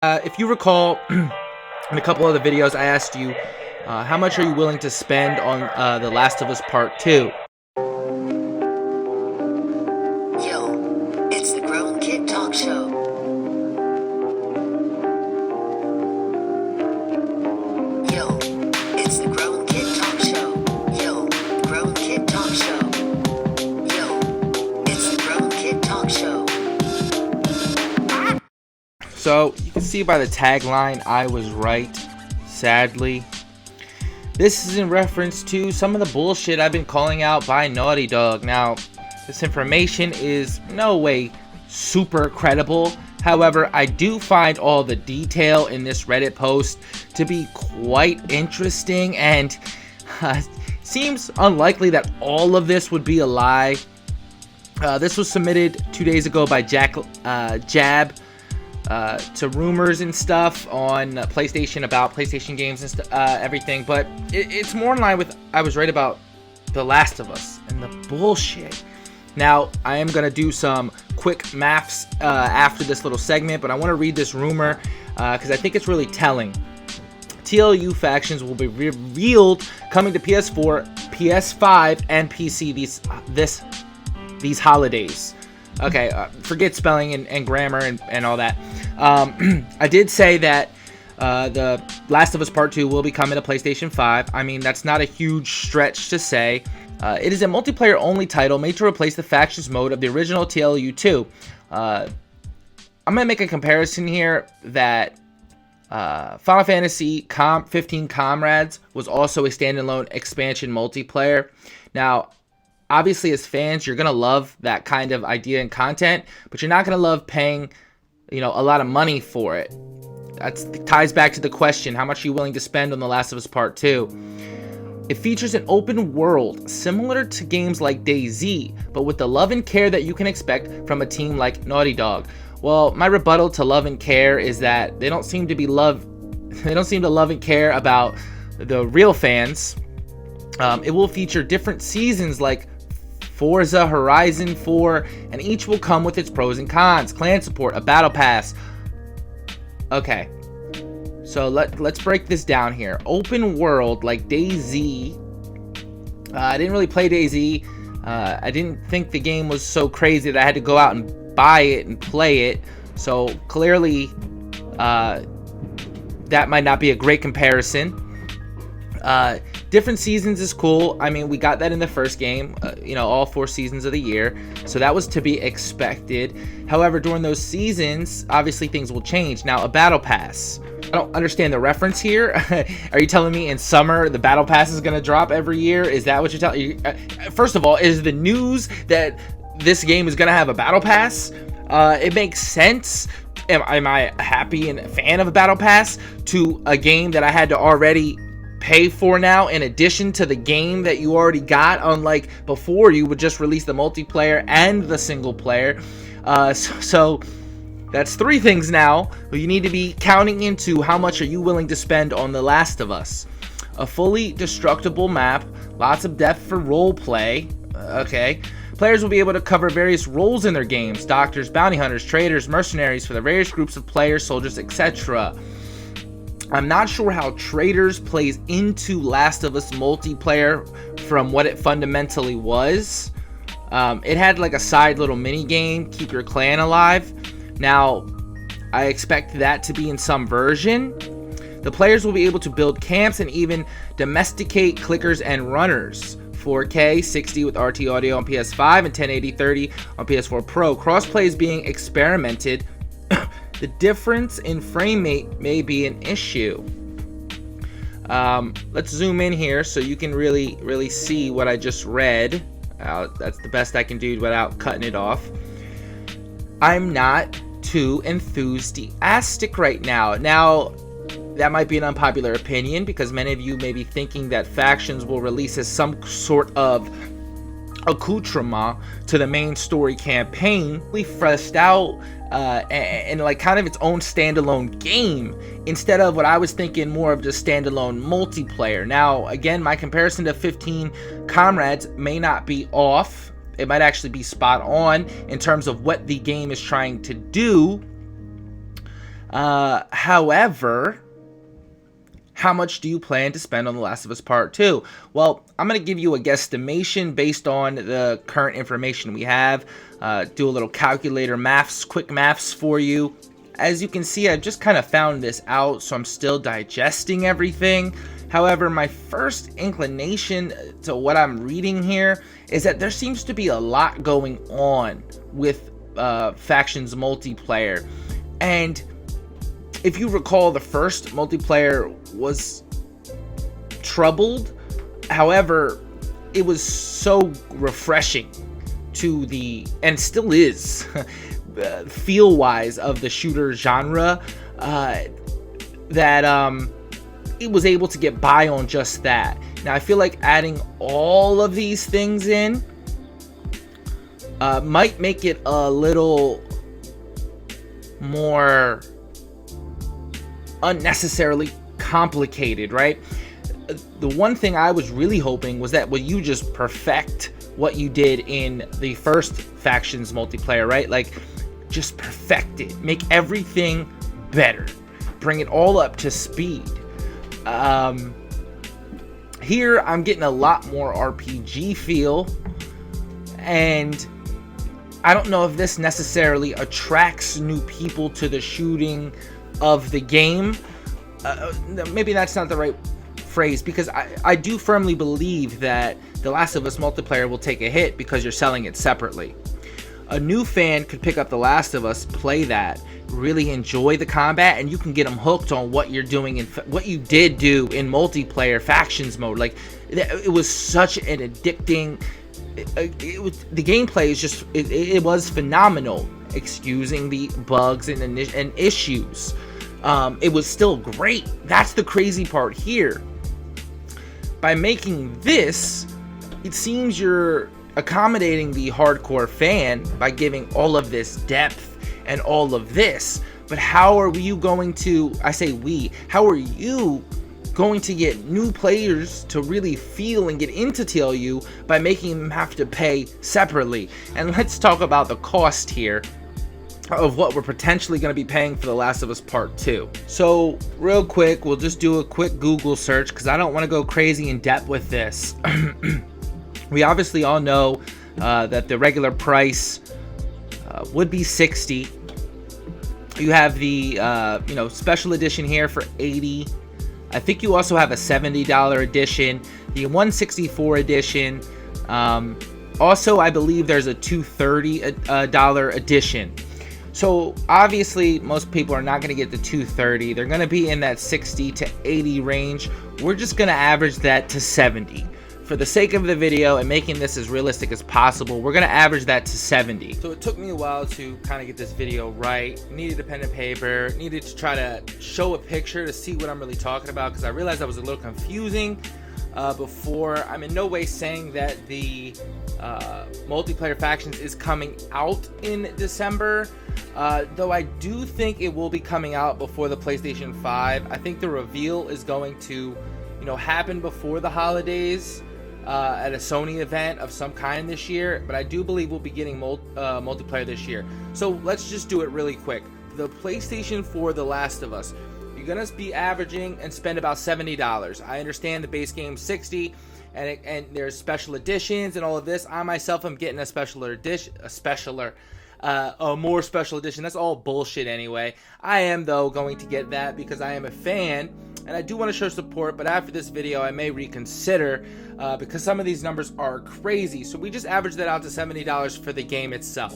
If you recall, in a couple other videos, I asked you, how much are you willing to spend on The Last of Us Part 2? Yo, it's the GrownKiD Talk Show. Yo, it's the GrownKiD Talk Show. Yo, GrownKiD Talk Show. Yo, it's the GrownKiD Talk Show. So, you can see by the tagline, I was right, sadly. This is in reference to some of the bullshit I've been calling out by Naughty Dog. Now, this information is no way super credible. However, I do find all the detail in this Reddit post to be quite interesting, and seems unlikely that all of this would be a lie. This was submitted 2 days ago by Jab to rumors and stuff on PlayStation about PlayStation games and everything, but it's more in line with I was right about The Last of Us and the bullshit. Now, I am going to do some quick maths after this little segment, but I want to read this rumor because I think it's really telling. TLOU factions will be revealed coming to PS4, PS5, and PC these holidays. Okay, forget spelling and grammar and all that. I did say that The Last of Us Part 2 will be coming to PlayStation 5. I mean, that's not a huge stretch to say. It is a multiplayer-only title made to replace the factions mode of the original TLOU2. I'm going to make a comparison here that Final Fantasy 15 Comrades was also a standalone expansion multiplayer. Now, obviously, as fans, you're going to love that kind of idea and content, but you're not going to love paying, a lot of money for it. That ties back to the question, how much are you willing to spend on The Last of Us Part 2? It features an open world similar to games like DayZ, but with the love and care that you can expect from a team like Naughty Dog. Well, my rebuttal to love and care is that they don't seem to love and care about the real fans. It will feature different seasons like Forza Horizon 4, and each will come with its pros and cons, clan support, a battle pass. Okay, so let's break this down here. Open world like DayZ. I didn't really play DayZ. I didn't think the game was so crazy that I had to go out and buy it and play it. So clearly, that might not be a great comparison. Different seasons is cool. I mean, we got that in the first game, all 4 seasons of the year. So that was to be expected. However, during those seasons, obviously things will change. Now, a battle pass. I don't understand the reference here. Are you telling me in summer the battle pass is going to drop every year? Is that what you're telling me? First of all, is the news that this game is going to have a battle pass? It makes sense. Am I happy and a fan of a battle pass to a game that I had to already pay for now in addition to the game that you already got, unlike before you would just release the multiplayer and the single player? So that's 3 things now. You need to be counting into how much are you willing to spend on The Last of Us. A fully destructible map, lots of depth for role play. Okay, players will be able to cover various roles in their games: doctors, bounty hunters, traders, mercenaries for the various groups of players, soldiers, etc. I'm not sure how Traders plays into Last of Us multiplayer from what it fundamentally was. It had like a side little mini game, keep your clan alive. Now, I expect that to be in some version. The players will be able to build camps and even domesticate clickers and runners. 4K 60 with RT audio on PS5 and 1080-30 on PS4 Pro. Crossplay is being experimented. The difference in frame rate may be an issue. Let's zoom in here so you can really see what I just read. That's the best I can do without cutting it off. I'm not too enthusiastic right now. Now, that might be an unpopular opinion because many of you may be thinking that factions will release as some sort of accoutrement to the main story campaign, fleshed out and like kind of its own standalone game, instead of what I was thinking more of just standalone multiplayer. Now, again, my comparison to 15 Comrades may not be off. It might actually be spot on in terms of what the game is trying to do. However, how much do you plan to spend on The Last of Us Part 2? Well, I'm going to give you a guesstimation based on the current information we have. Do a little calculator quick maths for you. As you can see, I've just kind of found this out, so I'm still digesting everything. However, my first inclination to what I'm reading here is that there seems to be a lot going on with Factions multiplayer. And if you recall, the first multiplayer was troubled. However, it was so refreshing to the, and still is, feel-wise of the shooter genre, that it was able to get by on just that. Now, I feel like adding all of these things in might make it a little more unnecessarily complicated, right? The one thing I was really hoping was that you just perfect what you did in the first Factions multiplayer, right? Like, just perfect it, make everything better, bring it all up to speed. Here I'm getting a lot more RPG feel, and I don't know if this necessarily attracts new people to the shooting of the game. Maybe that's not the right phrase, because I do firmly believe that The Last of Us multiplayer will take a hit because you're selling it separately. A new fan could pick up The Last of Us, play that, really enjoy the combat, and you can get them hooked on what you're doing and what you did do in multiplayer Factions mode. Like, it was such an addicting, the gameplay is just, it was phenomenal, excusing the bugs and issues. It was still great. That's the crazy part here. By making this, it seems you're accommodating the hardcore fan by giving all of this depth and all of this. But how are you going to, I say we, how are you going to get new players to really feel and get into TLOU by making them have to pay separately? And let's talk about the cost here of what we're potentially going to be paying for The Last of Us Part 2. So real quick, we'll just do a quick Google search because I don't want to go crazy in depth with this. We obviously all know that the regular price would be $60. You have the special edition here for $80. I think you also have a $70 edition, the 164 edition. Also, I believe there's a $230 edition. So obviously, most people are not going to get the $230. They're going to be in that $60 to $80 range. We're just going to average that to $70. For the sake of the video and making this as realistic as possible, we're going to average that to $70. So it took me a while to kind of get this video right. Needed a pen and paper, needed to try to show a picture to see what I'm really talking about, because I realized I was a little confusing before. I'm in no way saying that the multiplayer Factions is coming out in December, though I do think it will be coming out before the PlayStation 5. I think the reveal is going to happen before the holidays at a Sony event of some kind this year, but I do believe we'll be getting multiplayer this year. So let's just do it really quick. The PlayStation 4 The Last of Us, you're gonna be averaging and spend about $70. I understand the base game's $60, and there's special editions and all of this. I myself am getting a more special edition. That's all bullshit anyway. I am, though, going to get that because I am a fan and I do want to show support, but after this video I may reconsider because some of these numbers are crazy. So we just averaged that out to $70 for the game itself.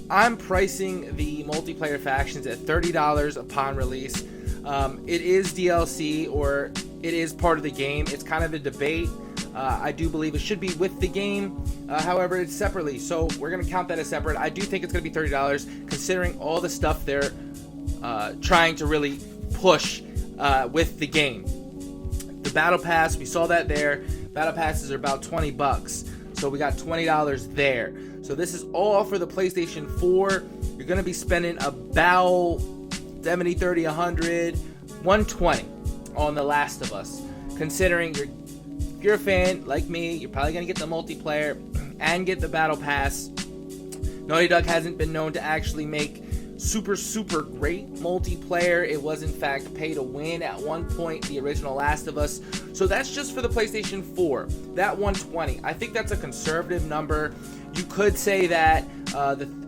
I'm pricing the multiplayer Factions at $30 upon release. It is DLC, or it is part of the game. It's kind of a debate. I do believe it should be with the game. However, it's separately, so we're going to count that as separate. I do think it's going to be $30, considering all the stuff they're trying to really push with the game. The Battle Pass, we saw that there. Battle Passes are about $20, so we got $20 there. So this is all for the PlayStation 4. You're going to be spending about 70, 30, 100, 120 on The Last of Us. Considering if you're a fan like me, you're probably going to get the multiplayer and get the Battle Pass. Naughty Dog hasn't been known to actually make super great multiplayer. It was in fact pay to win at one point, the original Last of Us. So that's just for the PlayStation 4, that 120. I think that's a conservative number. You could say that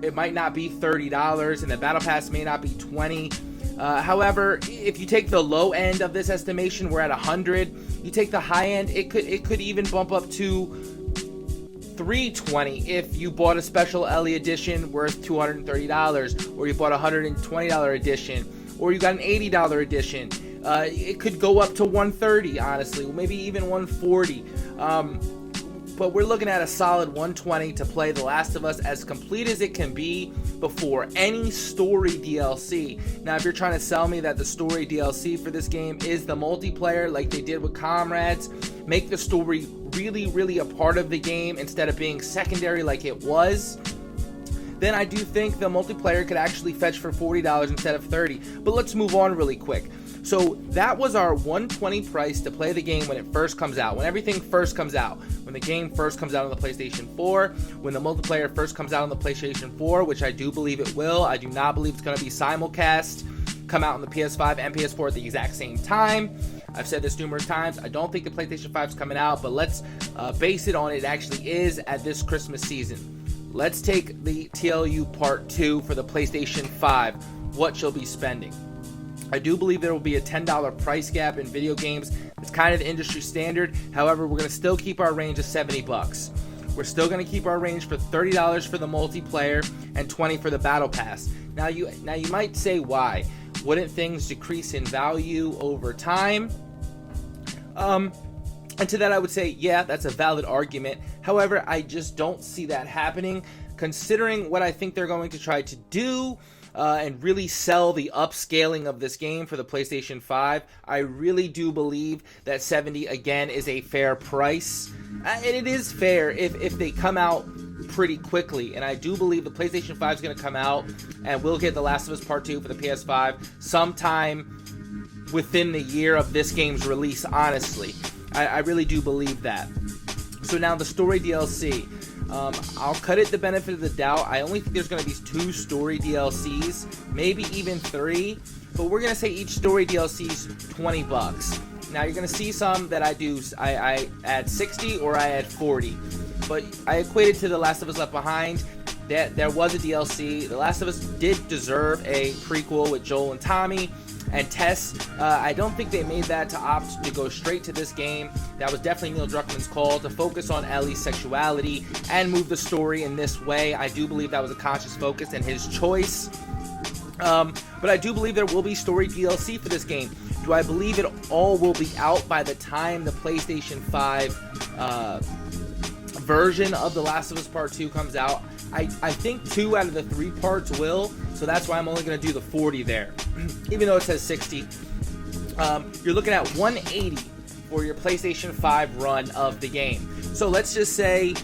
it might not be $30 and the Battle Pass may not be $20. However, if you take the low end of this estimation, we're at 100. You take the high end, it could even bump up to $320 if you bought a special Ellie edition worth $230, or you bought a $120 edition, or you got an $80 edition. It could go up to $130, honestly, maybe even $140. But we're looking at a solid $120 to play The Last of Us as complete as it can be before any story DLC. Now, if you're trying to sell me that the story DLC for this game is the multiplayer like they did with Comrades, make the story really a part of the game instead of being secondary like it was, then I do think the multiplayer could actually fetch for $40 instead of $30. But let's move on really quick. So that was our $120 price to play the game when it first comes out, when everything first comes out, when the game first comes out on the PlayStation 4, when the multiplayer first comes out on the PlayStation 4, which I do believe it will. I do not believe it's going to be simulcast, come out on the PS5 and PS4 at the exact same time. I've said this numerous times. I don't think the PlayStation 5 is coming out, but let's base it on it actually is at this Christmas season. Let's take the TLOU Part 2 for the PlayStation 5, what you'll be spending. I do believe there will be a $10 price gap in video games. It's kind of the industry standard. However, we're going to still keep our range of $70. We're still going to keep our range for $30 for the multiplayer and $20 for the Battle Pass. Now you might say, why? Wouldn't things decrease in value over time? And to that I would say, yeah, that's a valid argument. However, I just don't see that happening, considering what I think they're going to try to do and really sell the upscaling of this game for the PlayStation 5. I really do believe that $70 again is a fair price, and it is fair if they come out pretty quickly. And I do believe the PlayStation 5 is going to come out and we'll get The Last of Us Part 2 for the PS5 sometime within the year of this game's release, honestly. I really do believe that. So now the story DLC. I'll cut it the benefit of the doubt. I only think there's going to be 2 story DLCs, maybe even 3, but we're going to say each story DLC is $20. Now you're going to see some that I add 60 or I add 40, but I equated to The Last of Us Left Behind. That there was a DLC. The Last of Us did deserve a prequel with Joel and Tommy and Tess. I don't think they made that to opt to go straight to this game. That was definitely Neil Druckmann's call to focus on Ellie's sexuality and move the story in this way. I do believe that was a conscious focus and his choice. But I do believe there will be story DLC for this game. Do I believe it all will be out by the time the PlayStation 5 version of The Last of Us Part 2 comes out? I think 2 out of the 3 parts will, so that's why I'm only going to do the 40 there, even though it says 60. You're looking at 180 for your PlayStation 5 run of the game. So let's just say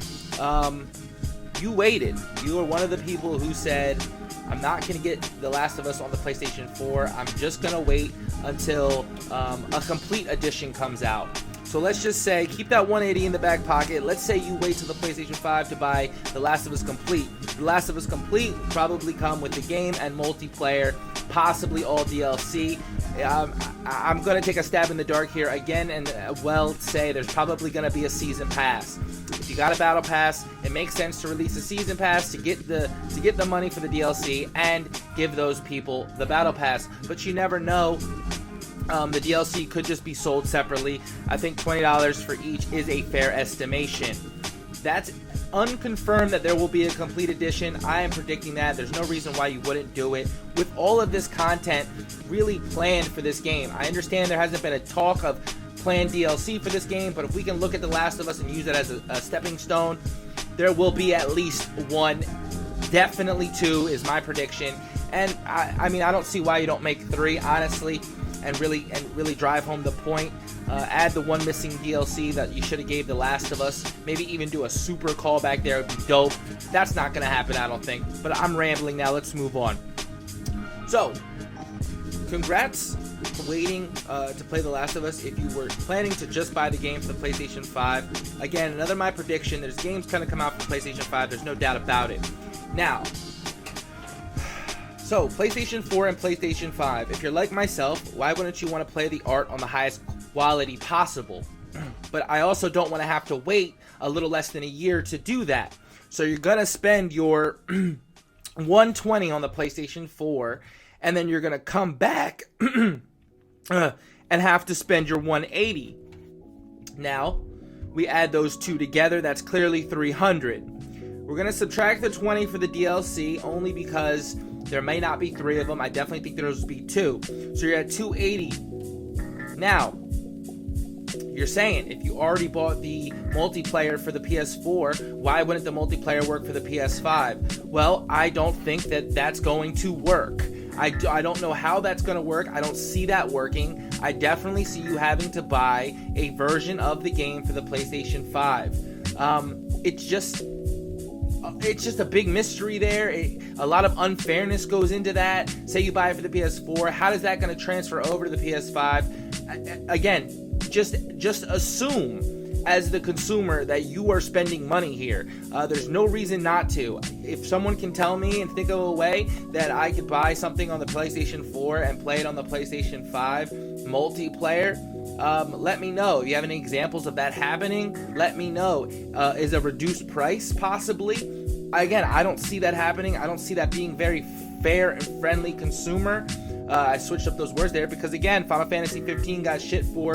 you waited. You were one of the people who said, I'm not going to get The Last of Us on the PlayStation 4. I'm just going to wait until a complete edition comes out. So let's just say, keep that 180 in the back pocket. Let's say you wait till the PlayStation 5 to buy The Last of Us Complete. The Last of Us Complete will probably come with the game and multiplayer, possibly all DLC. I'm going to take a stab in the dark here again and say there's probably going to be a season pass. If you got a battle pass, it makes sense to release a season pass to get the money for the DLC and give those people the battle pass. But you never know. The DLC could just be sold separately. I think $20 for each is a fair estimation. That's unconfirmed that there will be a complete edition. I am predicting that. There's no reason why you wouldn't do it. With all of this content really planned for this game, I understand there hasn't been a talk of planned DLC for this game, but if we can look at The Last of Us and use it as a stepping stone, there will be at least 1, definitely 2 is my prediction. And I mean, I don't see why you don't make 3, honestly. And really drive home the point. Add the 1 missing DLC that you should have gave The Last of Us. Maybe even do a super callback there. It'd be dope. That's not going to happen, I don't think. But I'm rambling now. Let's move on. So, congrats for waiting to play The Last of Us. If you were planning to just buy the game for the PlayStation 5, again, another my prediction. There's games going to come out for PlayStation 5. There's no doubt about it. Now, So, PlayStation 4 and PlayStation 5. If you're like myself, why wouldn't you want to play the art on the highest quality possible? But I also don't want to have to wait a little less than a year to do that. So you're going to spend your $120 on the PlayStation 4, and then you're going to come back and have to spend your $180. Now, we add those two together, that's clearly $300. We're going to subtract the $20 for the DLC only because there may not be 3 of them. I definitely think there's be 2. So you're at $280. Now, you're saying if you already bought the multiplayer for the PS4, why wouldn't the multiplayer work for the PS5? Well, I don't think that that's going to work. I don't know how that's going to work. I don't see that working. I definitely see you having to buy a version of the game for the PlayStation 5. It's just a big mystery there. A lot of unfairness goes into that. Say you buy it for the PS4, how is that going to transfer over to the PS5? Again, just assume as the consumer that you are spending money here. There's no reason not to. If someone can tell me and think of a way that I could buy something on the PlayStation 4 and play it on the PlayStation 5 multiplayer, let me know. If you have any examples of that happening, let me know. Is a reduced price possibly? Again, I don't see that happening. I don't see that being very fair and friendly consumer. I switched up those words there because, again, Final Fantasy 15 got shit for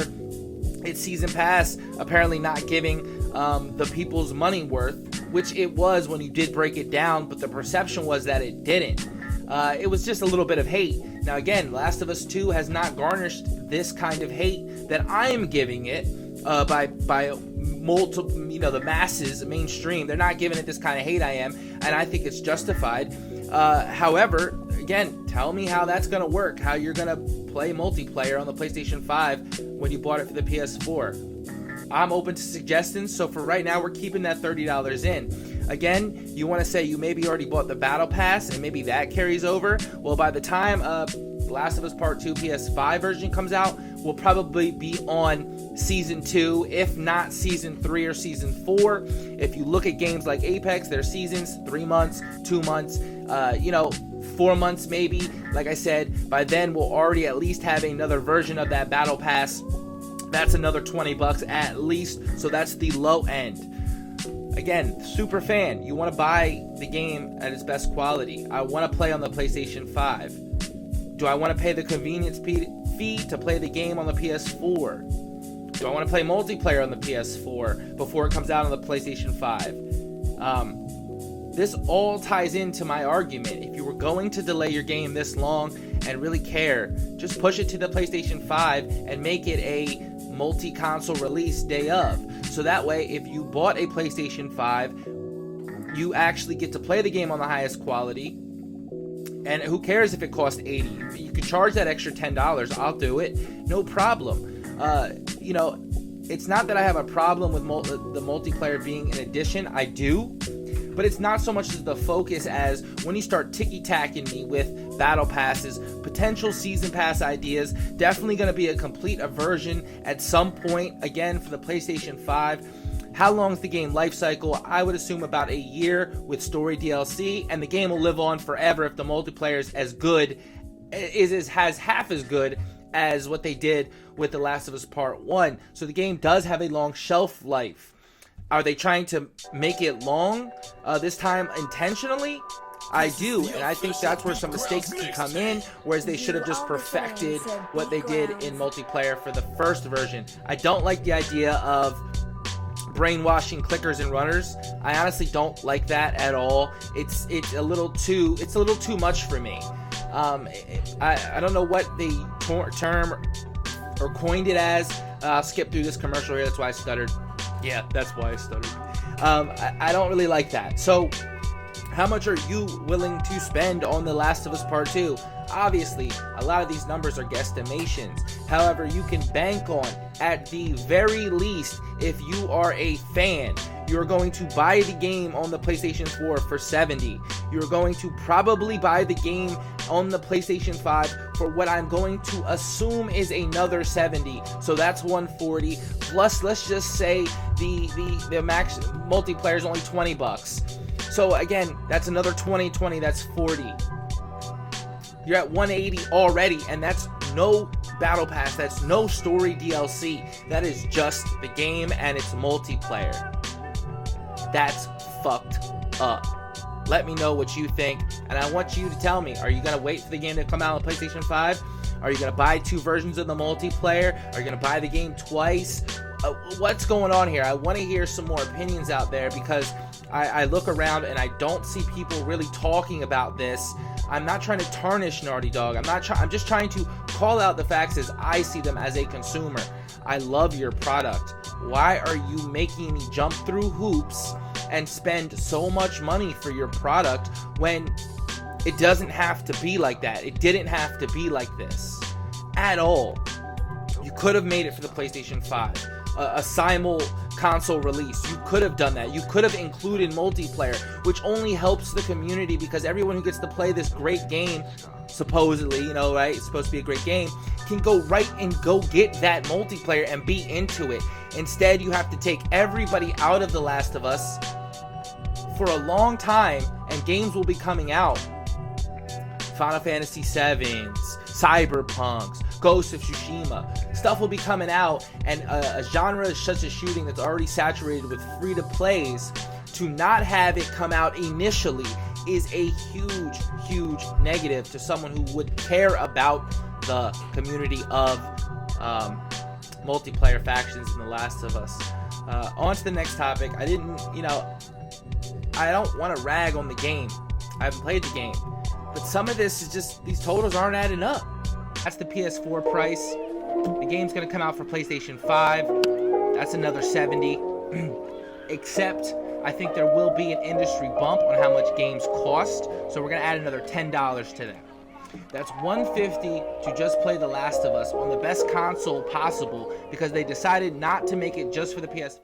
its season pass apparently not giving the people's money worth, which it was when you did break it down, but the perception was that it didn't. It was just a little bit of hate. Now again, Last of Us 2 has not garnished this kind of hate that I am giving it by multiple, the masses, mainstream. They're not giving it this kind of hate I am, and I think it's justified. However, again, tell me how that's going to work, how you're going to play multiplayer on the PlayStation 5 when you bought it for the PS4. I'm open to suggestions, so for right now, we're keeping that $30 in. Again, you want to say you maybe already bought the Battle Pass, and maybe that carries over. Well, by the time Last of Us Part 2 PS5 version comes out, we'll probably be on Season 2, if not Season 3 or Season 4. If you look at games like Apex, their seasons, 3 months, 2 months, 4 months maybe. Like I said, by then we'll already at least have another version of that Battle Pass. That's another $20 at least, so that's the low end. Again, super fan, you want to buy the game at its best quality. I want to play on the PlayStation 5. Do I want to pay the convenience fee to play the game on the PS4? Do I want to play multiplayer on the PS4 before it comes out on the PlayStation 5? This all ties into my argument. If you were going to delay your game this long and really care, just push it to the PlayStation 5 and make it a multi-console release day of. So that way, if you bought a PlayStation 5, you actually get to play the game on the highest quality. And who cares if it costs $80? You could charge that extra $10. I'll do it. No problem. It's not that I have a problem with the multiplayer being an addition. I do. But it's not so much as the focus as when you start ticky-tacking me with battle passes, potential season pass ideas, definitely going to be a complete version at some point, again, for the PlayStation 5. How long is the game life cycle? I would assume about a year with story DLC, and the game will live on forever if the multiplayer is as good, has half as good as what they did with The Last of Us Part 1. So the game does have a long shelf life. Are they trying to make it long this time intentionally? I do, and I think that's where some mistakes can come in, whereas they should have just perfected what they did in multiplayer for the first version. I don't like the idea of brainwashing clickers and runners. I honestly don't like that at all. It's a little too much for me. I don't know what the term or coined it as. I'll skip through this commercial here. That's why I stuttered. Yeah, that's why I stuttered. I don't really like that. So, how much are you willing to spend on The Last of Us Part 2? Obviously, a lot of these numbers are guesstimations. However, you can bank on, at the very least, if you are a fan, you're going to buy the game on the PlayStation 4 for $70. You're going to probably buy the game on the PlayStation 5 for what I'm going to assume is another $70. So that's $140. Plus, let's just say the max multiplayer is only $20. So again, that's another $20, that's $40. You're at 180 already, and that's no Battle Pass, that's no story DLC. That is just the game and it's multiplayer. That's fucked up. Let me know what you think, and I want you to tell me, are you going to wait for the game to come out on PlayStation 5? Are you going to buy 2 versions of the multiplayer? Are you going to buy the game twice? What's going on here? I want to hear some more opinions out there, because I look around and I don't see people really talking about this. I'm not trying to tarnish Naughty Dog. I'm just trying to call out the facts as I see them as a consumer. I love your product. Why are you making me jump through hoops and spend so much money for your product when it doesn't have to be like that? It didn't have to be like this at all. You could have made it for the PlayStation 5. A simul console release. You could have done that. You could have included multiplayer, which only helps the community, because everyone who gets to play this great game, supposedly, you know, right, it's supposed to be a great game, can go right and go get that multiplayer and be into it. Instead, you have to take everybody out of The Last of Us for a long time, and games will be coming out. Final Fantasy VIIs, Cyberpunks, Ghost of Tsushima. Stuff will be coming out, and a genre such as shooting that's already saturated with free-to-plays, to not have it come out initially is a huge, huge negative to someone who would care about the community of multiplayer factions in The Last of Us. On to the next topic. I don't want to rag on the game. I haven't played the game. But some of this is just, these totals aren't adding up. That's the PS4 price. The game's going to come out for PlayStation 5. That's another $70. Except, I think there will be an industry bump on how much games cost. So we're going to add another $10 to that. That's $150 to just play The Last of Us on the best console possible, because they decided not to make it just for the PS5.